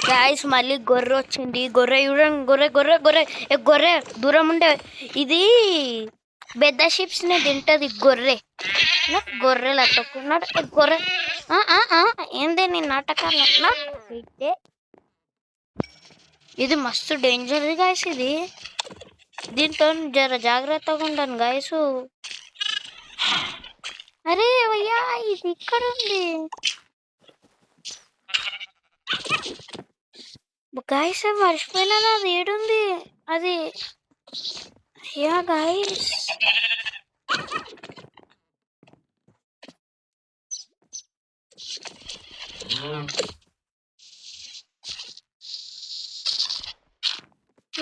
Guys మళ్ళీ గొర్రె వచ్చింది. గొర్రె చూడండి, గొర్రె గొర్రె గొర్రె గొర్రె దూరం ఉండే ఇది పెద్ద షిప్స్ ని తింటది గొర్రె. గొర్రెలు అట్టుకున్నాడు గొర్రె. ఏంది నీ నాటకాలు? ఇది మస్తు డేంజర్ గాయస్. ఇది దీంతో జర జాగ్రత్తగా ఉంటాను గాయసు. అరే అయ్యా ఇది ఇక్కడ ఉంది గాయస్. మర్చిపోయినా అది ఏడుంది అది. అయ్యా గాయస్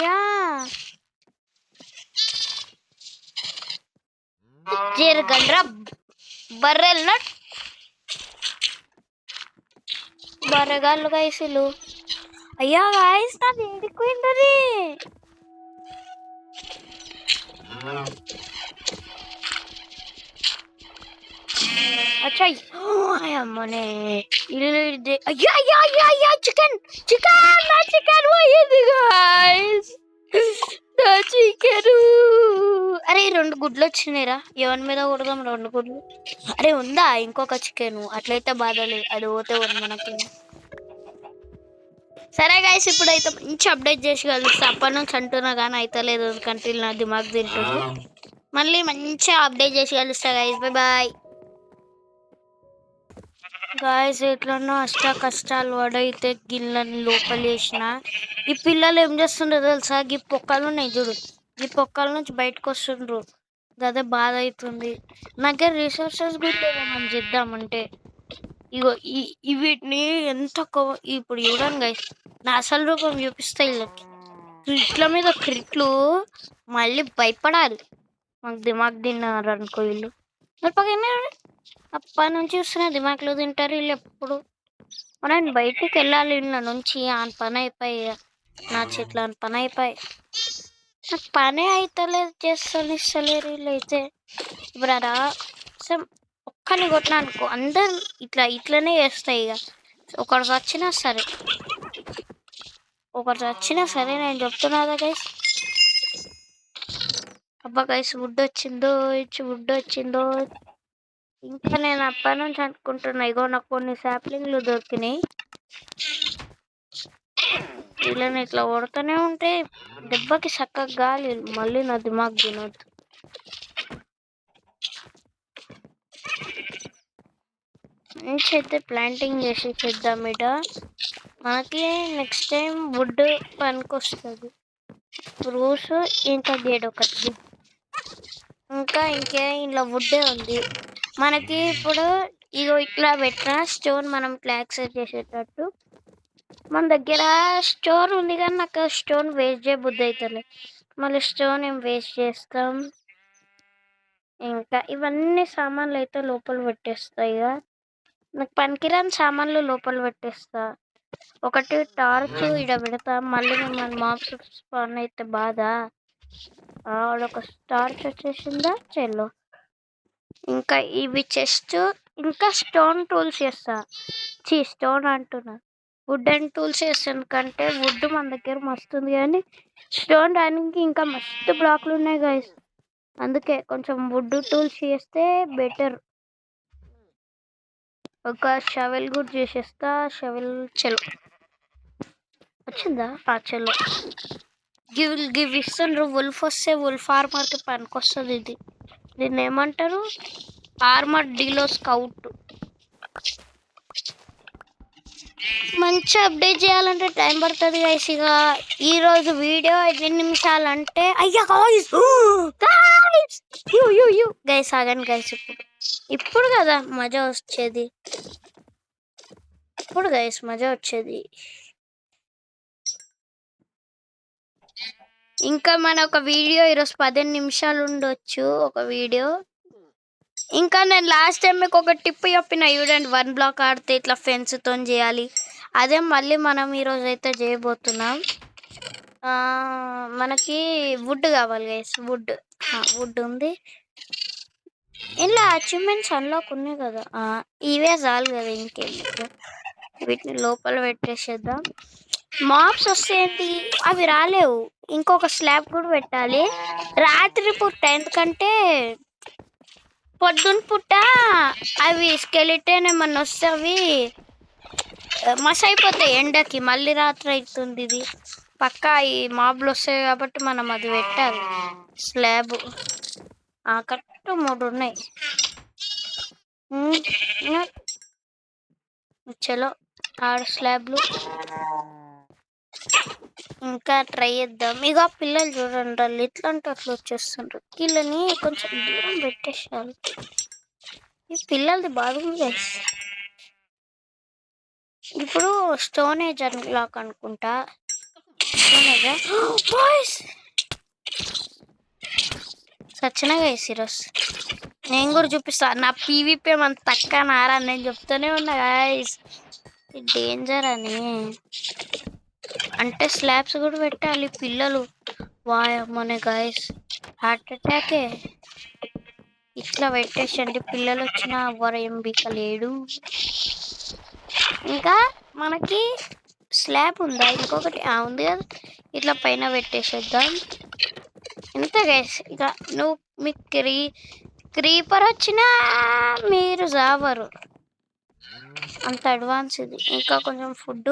యా జరగండ్రా బర్రెలు బర్రెగాళ్ళు గాయసులు. అయ్యా గాయస్ నాది ఏడిపోయింది. అచ్చా అమ్మనే అయ్యా అయ్యా అయ్యా అయ్యా చికెన్ చికెన్ నా చికెన్ పోయింది గాయస్. నా చికెన్. అరే 2 గుడ్లు వచ్చినాయిరా. ఎవరి మీద కొడదాం 2 గుడ్లు? అరే ఉందా ఇంకొక చికెన్? అట్లయితే బాధలేదు, అది పోతే మనకి. సరే గాయస్ ఇప్పుడైతే మంచి అప్డేట్ చేసి కలుస్తా. అప్పటి నుంచి అంటున్నా కానీ అయితే లేదు, ఎందుకంటే నా దిమాగ్ తింటుంది. మళ్ళీ మంచిగా అప్డేట్ చేసి కలుస్తా గాయస్. Bye bye guys. ఎట్లన్నా కష్టాలు పడైతే గిళ్ళని లోపలేసిన. ఈ పిల్లలు ఏం చేస్తుండ్రో తెలుసా? ఈ పొక్కలు ఉన్నాయి చూడు, ఈ పొక్కల నుంచి బయటకు వస్తుండ్రు. అదే బాధ అవుతుంది. నాకే రిసోర్సెస్ కూడా మనం చేద్దామంటే. ఇగో వీటిని ఎంత ఇప్పుడు చూడండి గైస్, నా అసలు రూపం చూపిస్తాయి వీళ్ళకి. క్రిట్ల మీద క్రిట్లు మళ్ళీ భయపడాలి. మాకు దిమాగ్ తిన్నారు అనుకో వీళ్ళు. అప్పటి నుంచి చూస్తున్నా దిమాగ్లో తింటారు వీళ్ళు ఎప్పుడు. మనం బయటికి వెళ్ళాలి వీళ్ళ నుంచి. ఆన్ పని అయిపోయి నా చెట్లు అని పని అయిపోయి నాకు పనే అవుతలేదు, చేస్తాను ఇస్తలేరు వీళ్ళు అయితే. ఇప్పుడు అలా ఒక్కని కొట్టినా అనుకో అందరు ఇట్లనే చేస్తాయి. ఇక ఒకటి వచ్చినా సరే నేను చెప్తున్నా గైస్. అబ్బా గైస్ వుడ్ వచ్చిందో. ఇంకా నేను అప్పటి నుంచి అనుకుంటున్నా. ఇగో నాకు కొన్ని సాప్లింగ్లు దొరికినాయి. వీళ్ళని ఇట్లా కొడుతూనే ఉంటే దెబ్బకి చక్కగా గాలి మళ్ళీ నా దిమాగ్ తినొద్దు. మంచి అయితే ప్లాంటింగ్ చేసి చేద్దాం. ఇట మనకి నెక్స్ట్ టైం వుడ్ పనికి వస్తుంది. రూస్ ఇంకా గేడ్ ఒకటి, ఇంకా ఇంట్లో వుడ్డే ఉంది మనకి. ఇప్పుడు ఇగో ఇట్లా పెట్టిన స్టోన్ మనం ఇట్లా యాక్సెస్ చేసేటట్టు మన దగ్గర స్టోన్ ఉంది. కానీ నాకు స్టోన్ వేస్ట్ చేయబుద్ధి అవుతుంది. మళ్ళీ స్టోన్ ఏం వేస్ట్ చేస్తాం. ఇంకా ఇవన్నీ సామాన్లు అయితే లోపల పెట్టేస్తాయి. ఇక నాకు పనికిరాని సామాన్లు లోపల పెట్టేస్తా. ఒకటి టార్చ్ ఇడ పెడతా. మళ్ళీ మన మాప్స్ స్పాన్ అయితే బాధ. ఒక టార్చ్ వచ్చేసిందా చెల్లో. ఇంకా ఇవి చెస్ట్, ఇంకా స్టోన్ టూల్స్ చేస్తా. స్టోన్ అంటున్నా, వుడ్ అండ్ టూల్స్ చేస్తాను. ఎందుకంటే వుడ్ మన దగ్గర మస్తుంది, కానీ స్టోన్ రానికి ఇంకా మస్తు బ్లాక్లు ఉన్నాయి గైస్. అందుకే కొంచెం వుడ్ టూల్స్ చేస్తే బెటర్. ఒక షవెల్ కూడా చేసేస్తా. షవెల్ చెలో వచ్చిందా? చెలో గివ్ ఇస్తుండ్రు. వుల్ఫ్ వస్తే వుల్ఫ్ ఆర్మర్కి పనికి వస్తుంది. దీన్ని ఏమంటారు? ఆర్మర్ డీలో స్కౌట్. మంచి అప్డేట్ చేయాలంటే టైం పడుతుంది గైస్. ఇక ఈరోజు వీడియో 5 నిమిషాలు అంటే అయ్యా గైస్ ఆగండి గైస్. ఇప్పుడు కదా మజా వచ్చేది. ఇంకా మన ఒక వీడియో ఈరోజు 15 నిమిషాలు ఉండొచ్చు ఒక వీడియో. ఇంకా నేను లాస్ట్ టైం మీకు ఒక టిప్ చెప్పిన చూడండి, 1 బ్లాక్ ఆడితే ఇట్లా ఫెన్స్తో చేయాలి. అదే మళ్ళీ మనం ఈరోజు అయితే చేయబోతున్నాం. మనకి వుడ్ కావాలి గైస్. వుడ్ ఉంది ఇలా. అచీవ్మెంట్స్ అన్లాక్ ఉన్నాయి కదా, ఇవే చాలు కదా. ఇంకేం వీటిని లోపల పెట్టేసేద్దాం. మాప్స్ వస్తేంటి అవి రాలేవు. ఇంకొక స్లాబ్ కూడా పెట్టాలి. రాత్రి పూట ఎందుకంటే పొద్దున పూట అవి స్కెలిటన్ ఏమన్నా వస్తే అవి మస్ అయిపోతాయి ఎండకి. మళ్ళీ రాత్రి అవుతుంది. ఇది పక్కా ఈ మాబ్లు వస్తాయి కాబట్టి మనం అది పెట్టాలి స్లాబ్. కరెక్ట్ 3 ఉన్నాయి. చలో 6 స్లాబ్లు ఇంకా ట్రై చేద్దాం. ఇక పిల్లలు చూడండి, వాళ్ళు ఎట్లంటే అట్లా వచ్చేస్తుండ్రు. వీళ్ళని కొంచెం దూరం పెట్టేసాను. ఈ పిల్లలది బాగుంది. ఇప్పుడు స్టోన్ ఏజ్ అన్లాక్ అనుకుంటా. సచ్చినా గైస్ ఈరోజు నేను కూడా చూపిస్తా. నా పీవీపీ మన తక్కువ నారా నేను చెప్తూనే ఉన్నా గైస్, డేంజర్ అని. అంటే స్లాబ్స్ కూడా పెట్టాలి పిల్లలు. వాయమ్మనే గైస్, హార్ట్ అటాకే. ఇట్లా పెట్టేసండి, పిల్లలు వచ్చినా ఎవ్వరు ఏం బీకలేడు. ఇంకా మనకి స్లాబ్ ఉందా? ఇంకొకటి ఉంది కదా, ఇట్లా పైన పెట్టేసేద్దాం. ఇంత గైస్. ఇక నువ్వు మీకు క్రీపర్ వచ్చినా మీరు జావరు, అంత అడ్వాన్స్ ఇది. ఇంకా కొంచెం ఫుడ్.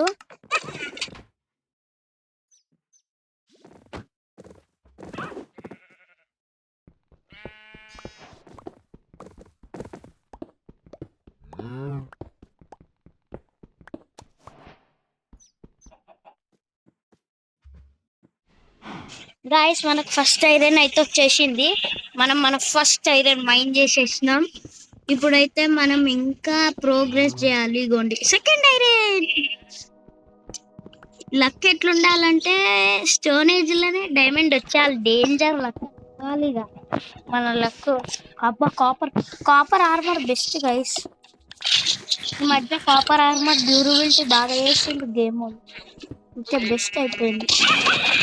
గాయస్ మనకు ఫస్ట్ ఐరన్ అయితే వచ్చేసింది. మన ఫస్ట్ ఐరన్ మైన్ చేసేసినాం. ఇప్పుడైతే మనం ఇంకా ప్రోగ్రెస్ చేయాలి. ఇగోండి సెకండ్ ఐరన్. లక్ ఎట్లుండాలంటే స్టోన్ ఏజ్ లోనే డైమండ్ వచ్చేయాలి. డేంజర్ లక్ ఇక మన లక్. అబ్బా కాపర్ ఆర్మర్ బెస్ట్ గైస్. ఈ మధ్య కాపర్ ఆర్మర్ డ్యూరబిలిటీ బాగా వేసింది గేమ్. ఇంకా బెస్ట్ అయిపోయింది.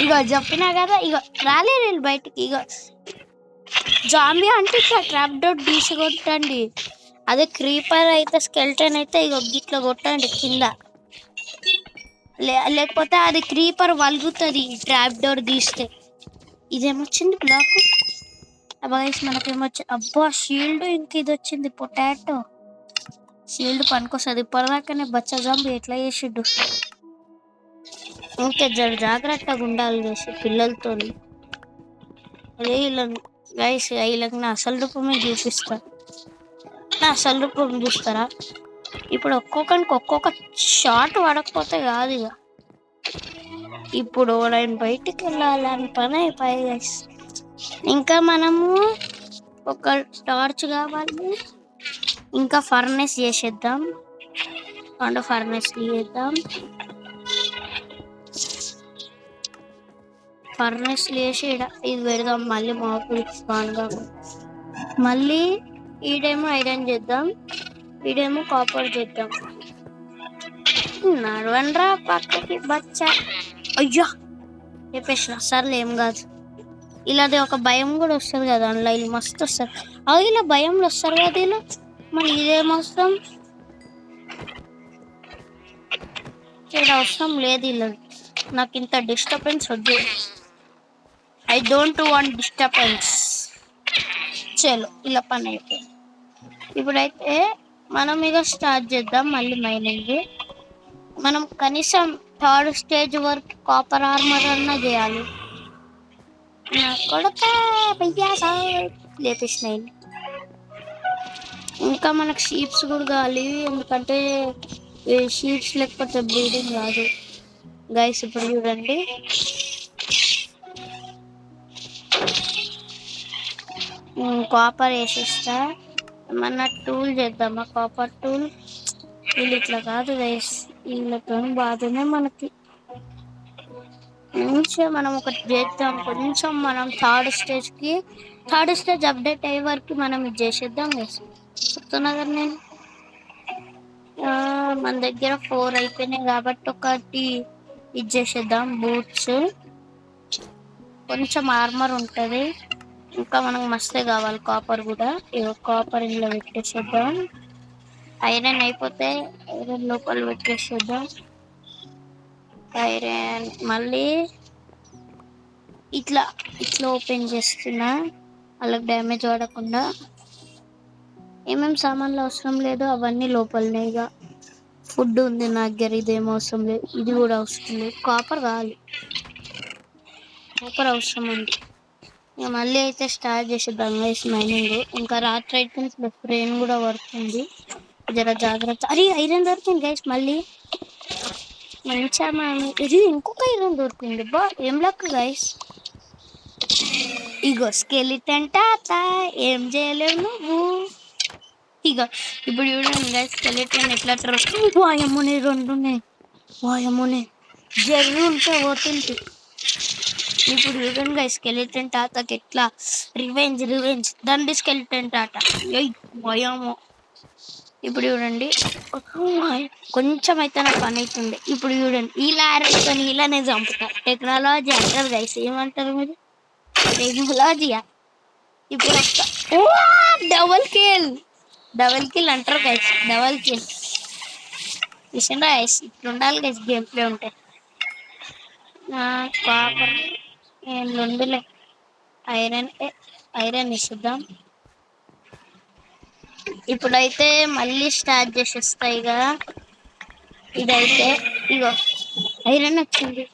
ఇగో చెప్పినా కదా, ఇగో రాలేదు బయటికి. ఇగో జాంబీ అంటే ఇట్లా ట్రాప్ డోర్ తీసి కొట్టండి. అదే క్రీపర్ అయితే స్కెల్టన్ అయితే ఇగో గిట్లా కొట్టండి కింద. లేకపోతే అది క్రీపర్ వలుగుతుంది ట్రాప్ డోర్ తీస్తే. ఇదేమొచ్చింది బ్లాక్. అబ్బాయిస్ మనకేమొచ్చింది? అబ్బా షీల్డ్. ఇంక ఇది వచ్చింది పొటాటో షీల్డ్. పనికొస్తుంది. ఇప్పటిదాకానే బచ్చ జాంబీ ఎట్లా చేసిండు. ఇంకా జాగ్రత్తగా ఉండాలి చేసి పిల్లలతో. అదే వీళ్ళని గైస్, వీళ్ళకి నా అసలు రూపమే చూపిస్తా. నా అసలు రూపం చూస్తారా? ఇప్పుడు ఒక్కొక్కరికి ఒక్కొక్క షాట్ పడకపోతే కాదు. ఇక ఇప్పుడు నేను బయటికి వెళ్ళాలని పని అయిపోయి గైస్. ఇంకా మనము ఒక టార్చ్ కావాలి. ఇంకా ఫర్నెస్ చేసేద్దాం. ఫర్నెస్ చేద్దాం. ఫర్నెస్ లేసి ఇది పెడదాం. మళ్ళీ మాకు స్పాన్గా మళ్ళీ ఈడేమో ఐరన్ చేద్దాం, ఈడేమో కాపర్ చేద్దాం. నడవండ్రా పక్కకి బచ్చా. అయ్యా చెప్పేసిన సర్లే ఏం కాదు. ఇలాది ఒక భయం కూడా వస్తుంది కదా అందులో. వీళ్ళు మస్తు వస్తారు. ఇలా భయంలో వస్తారు కదా వీళ్ళు. మరి ఇదేమవసరం? ఇక్కడ అవసరం లేదు వీళ్ళు. నాకు ఇంత డిస్టర్బెన్స్ వద్దు. I don't want disturbance. చలో ఇలా పని అయిపోయింది. ఇప్పుడైతే మనం ఇక స్టార్ట్ చేద్దాం మళ్ళీ మైనింగ్. మనం కనీసం 3rd స్టేజ్ వరకు కాపర్ ఆర్మర్ అన్నా చేయాలి. కొడతా లేపేసినాయి. ఇంకా మనకు షీప్స్ కూడా కావాలి, ఎందుకంటే షీప్స్ లేకపోతే బ్రీడింగ్ రాదు గైస్. ఇప్పుడు చూడండి, కాపర్ వేసేస్తా. ఏమన్నా టూల్ చేద్దామా? Copper tool. వీళ్ళు ఇట్లా కాదు గైస్, వీళ్ళతో బాధనే మనకి. కొంచెం మనం ఒకటి చేద్దాం. కొంచెం మనం 3rd స్టేజ్ అప్డేట్ అయ్యే వరకు మనం ఇది చేసేద్దాం గైస్. చెప్తున్నా కదా నేను. మన దగ్గర 4 అయిపోయినాయి కాబట్టి ఒకటి ఇది చేసేద్దాం. బూట్స్, కొంచెం ఆర్మర్ ఉంటుంది. ఇంకా మనకు మస్తే కావాలి కాపర్ కూడా. కాపర్ ఇందులో పెట్టేసేద్దాం. ఐరన్ అయిపోతే ఐరన్ లోపల పెట్టేసేద్దాం. ఐరన్ మళ్ళీ ఇట్లా ఇట్లా ఓపెన్ చేస్తున్నా, వాళ్ళకి డ్యామేజ్ పడకుండా. ఏమేమి సామాన్లు అవసరం లేదో అవన్నీ లోపలనే. ఇక ఫుడ్ ఉంది నా దగ్గర, ఇదేం అవసరం లేదు, ఇది కూడా అవసరం లేదు. కాపర్ కావాలి, కాపర్ అవసరం ఉంది. ఇక మళ్ళీ అయితే స్టార్ట్ చేసేద్దాం గైస్ మైనింగ్. ఇంకా రాత్రి అయితే రెయిన్ కూడా పడుతుంది, జర జాగ్రత్త. అరే ఐరన్ దొరికింది గైస్ మళ్ళీ, మంచిగా ఇది ఇంకొక ఐరన్ దొరికింది. బా ఏం లక్ గైస్. ఇగో స్కెలిటన్ తాత, ఏం చేయలేవు నువ్వు. ఇక ఇప్పుడు చూడండి గైస్ స్కెలిటన్ ఎట్లా వాయమ్మనే 2 ఉన్నాయి. వాయమ్మనే జర్రు ఉంటే పోతుంది. ఇప్పుడు చూడండి గైస్ స్కెలిటన్ తాతకి ఎట్లా రివెంజ్ దండి స్కెలిటన్ తాత. వాయమ్మో ఇప్పుడు చూడండి కొంచెం అయితే నా పని అవుతుంది. ఇప్పుడు చూడండి ఇలా అరేసుకొని ఇలానే చంపుతా. టెక్నాలజీ అంటారు గైస్, ఏమంటారు మీరు? టెక్నాలజీయా? ఇప్పుడు డబల్ కిల్ అంటారు గైస్, డబల్ కిల్. విషయంలో గైస్ ఇప్పుడు ఉండాలి గైస్ గేమ్ ప్లే ఉంటే. కాపర్ ఏం ఉందిలే, ఐరన్ ఇస్తుందాం. ఇప్పుడైతే మళ్ళీ స్టార్ట్ చేసేస్తాయి కదా. ఇదైతే ఇగో ఐరన్ వచ్చింది.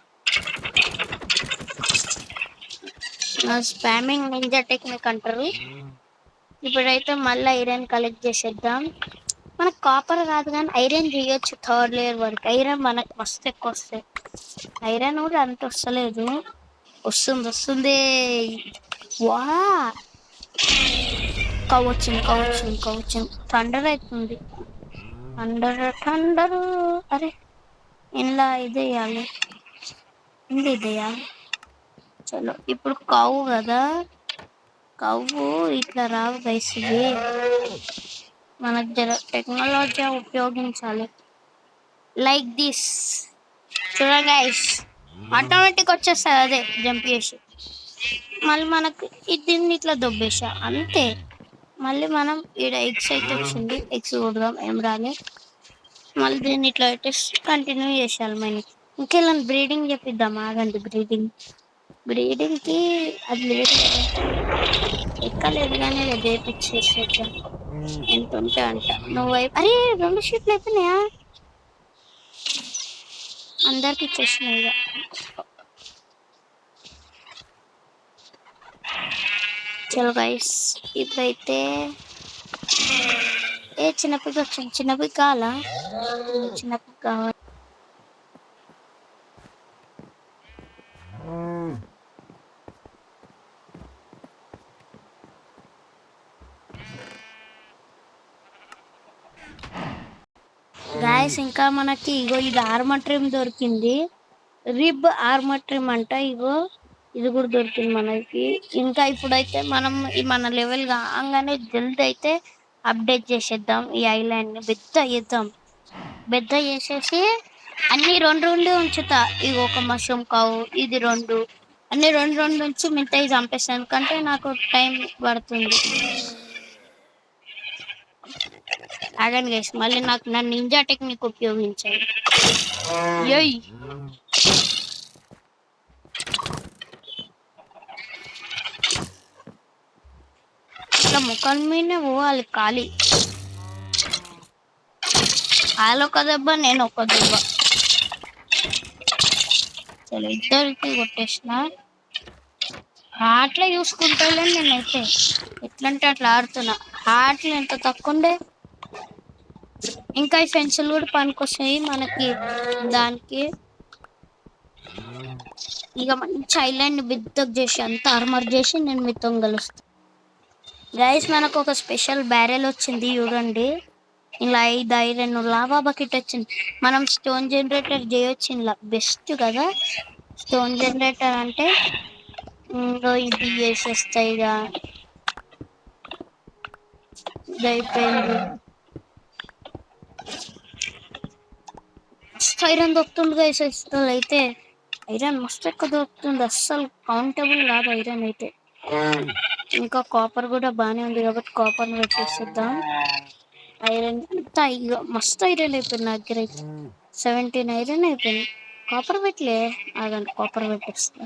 స్పామింగ్ నింజా టెక్నిక్ అంటారు. ఇప్పుడైతే మళ్ళీ ఐరన్ కలెక్ట్ చేసేద్దాం. మనకు కాపర్ కాదు కానీ ఐరన్ చేయొచ్చు 3rd లేయర్ వరకు. ఐరన్ మనకు మస్తు ఎక్కువ వస్తాయి, ఐరన్ కూడా అంత వస్తలేదు. వస్తుంది. వా కవచ్చింది. థండర్ అవుతుంది, థండర్. అరే ఇలా ఇదేయాలి, ఇదేయాలి. చలో ఇప్పుడు కవ్వు కదా, కవ్వు ఇట్లా రావు గైస్. ఇది మనకు జర టెక్నాలజీ ఉపయోగించాలి. లైక్ దిస్ చూడండి గైస్, ఆటోమేటిక్ వచ్చేస్తుంది. అదే జంప్ చేసి మళ్ళీ మనకు దీన్ని ఇట్లా దొబ్బేసా అంతే. మళ్ళీ మనం ఈడ ఎగ్స్ అయితే వచ్చింది, ఎగ్స్ కొడదాం, ఏం రాలే. మళ్ళీ దీన్ని ఇట్లా పెట్టేసి కంటిన్యూ చేసేయాలి. మనం ఇంకెలా బ్రీడింగ్ చెప్పిద్దాం, ఆగండి. బ్రీడింగ్కి అది లేదు ఎక్కలేదు కానీ అది చేపించేసేద్దాం. ఎంత ఉంటే అంట. నువ్వు అరే 2 షీట్లు అయిపోయినాయా, అందరికి ఇచ్చేసినాయి. ఇక చలో గైస్ ఇప్పుడైతే చిన్నపిక్ వచ్చింది. చిన్నపిక్ కావాలా? చిన్నపిక్ కావాలి. గాయస్ ఇంకా మనకి ఇగో ఇది ఆర్మర్ ట్రిమ్ దొరికింది, రిబ్ ఆర్మర్ ట్రిమ్ అంట. ఇగో ఇది కూడా దొరికింది మనకి. ఇంకా ఇప్పుడైతే మనం మన లెవెల్ కాగానే జల్దీ అయితే అప్డేట్ చేసేద్దాం. ఈ ఐలాండ్ ని బెద్ద చేసేసి అన్ని 2 ఉంచుతా. ఇగ ఒక మష్రూమ్ కావు, ఇది 2, అన్ని 2 ఉంచి మిగతాయి చంపేస్తాను, ఎందుకంటే నాకు టైం పడుతుంది. ఆగండి గైస్, మళ్ళీ నాకు నా నింజా టెక్నిక్ ఉపయోగించాలి. ఇట్లా ముఖం మీదనే పోవాలి ఖాళీ. వాళ్ళు ఒక దెబ్బ, నేను ఒక దెబ్బ. చలో ఇద్దరికి కొట్టేసిన. హార్ట్లే చూసుకుంటాను నేనైతే, ఎట్లంటే అట్లా ఆడుతున్నా. హార్ట్లు ఎంత తక్కువ ఉండే. ఇంకా ఈ ఫెన్సులు కూడా పనికొస్తాయి మనకి దానికి. ఇక మంచి ఐలాండ్ బిద్దకు చేసి అంత ఆర్మర్ చేసి నేను మీతో కలుస్తాను. గైస్ మనకు ఒక స్పెషల్ బ్యారెల్ వచ్చింది చూడండి. ఇలా 5 ఐరన్ లావా బకెట్ వచ్చింది. మనం స్టోన్ జనరేటర్ చేయొచ్చు ఇలా, బెస్ట్ కదా స్టోన్ జనరేటర్ అంటే. ఇది చేసేస్తాయి. ఇక ఇది అయిపోయింది. మస్తు ఐరన్ దొరుకుతుంది గైస్. అయితే ఐరన్ మస్తు ఎక్కువ దొరుకుతుంది, అస్సలు కౌంటబుల్ కాదు ఐరన్ అయితే. ఇంకా కాపర్ కూడా బాగానే ఉంది కాబట్టి కాపర్ని పెట్టేసేద్దాం. ఐరన్ మస్తు ఐరన్ అయిపోయింది నా దగ్గర అయితే. 17 ఐరన్ అయిపోయింది. కాపర్ పెట్టలే. ఆగండి కాపర్ పెట్టేస్తా.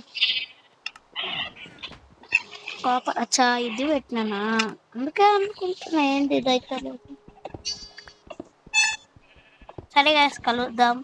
కాపర్ అచ్చా ఇది పెట్టినానా? అందుకే అనుకుంటున్నా ఏంటి ఇదైతే లేదు. సరే గాయస్ కలుద్దాం.